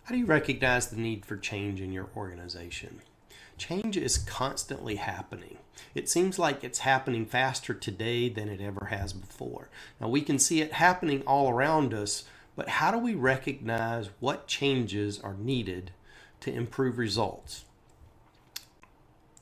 How do you recognize the need for change in your organization? Change is constantly happening. It seems like it's happening faster today than it ever has before. Now, we can see it happening all around us, but how do we recognize what changes are needed to improve results?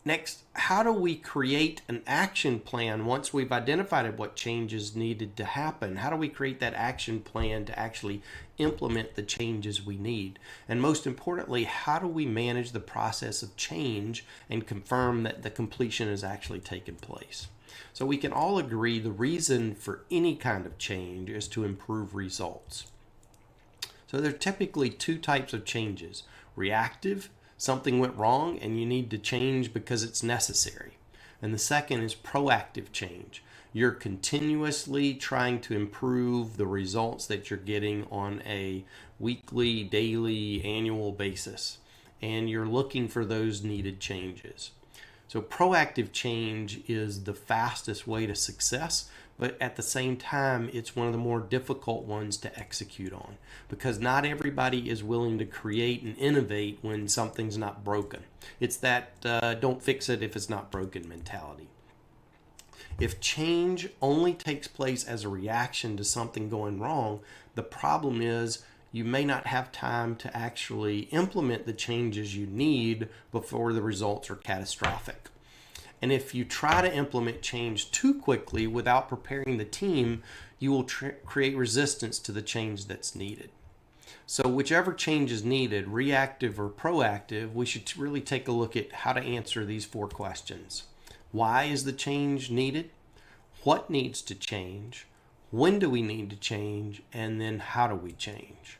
Next, how do we create an action plan once we've identified what changes needed to happen? How do we create that action plan to actually implement the changes we need? And most importantly, how do we manage the process of change and confirm that the completion has actually taken place? So we can all agree the reason for any kind of change is to improve results. So there are typically two types of changes: reactive, something went wrong and you need to change because it's necessary. And the second is proactive change. You're continuously trying to improve the results that you're getting on a weekly, daily, annual basis. And you're looking for those needed changes. So proactive change is the fastest way to success, but at the same time, it's one of the more difficult ones to execute on because not everybody is willing to create and innovate when something's not broken. It's that don't fix it if it's not broken mentality. If change only takes place as a reaction to something going wrong, the problem is you may not have time to actually implement the changes you need before the results are catastrophic. And if you try to implement change too quickly without preparing the team, you will create resistance to the change that's needed. So whichever change is needed, reactive or proactive, we should really take a look at how to answer these four questions. Why is the change needed? What needs to change? When do we need to change? And then how do we change?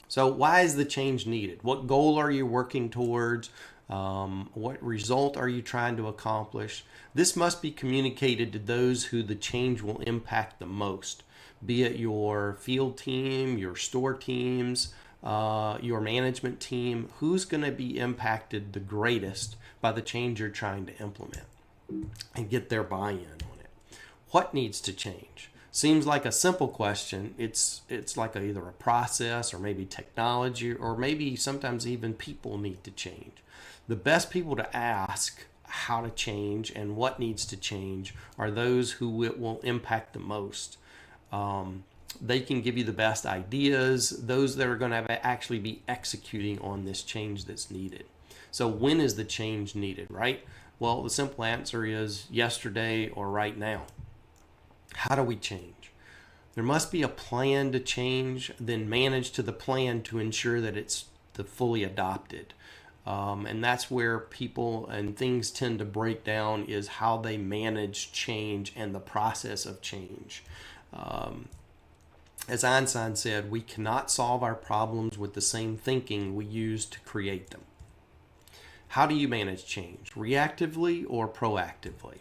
So why is the change needed? What goal are you working towards? What result are you trying to accomplish? This must be communicated to those who the change will impact the most, be it your field team, your store teams, your management team. Who's going to be impacted the greatest by the change you're trying to implement and get their buy-in on it? What needs to change? Seems like a simple question. It's like either a process or maybe technology or maybe sometimes even people need to change. The best people to ask how to change and what needs to change are those who it will impact the most. They can give you the best ideas, those that are going to actually be executing on this change that's needed. So when is the change needed, right? Well, the simple answer is yesterday or right now. How do we change? There must be a plan to change, then manage to the plan to ensure that it's fully adopted. And that's where people and things tend to break down, is how they manage change and the process of change. As Einstein said, we cannot solve our problems with the same thinking we use to create them. How do you manage change? Reactively or proactively?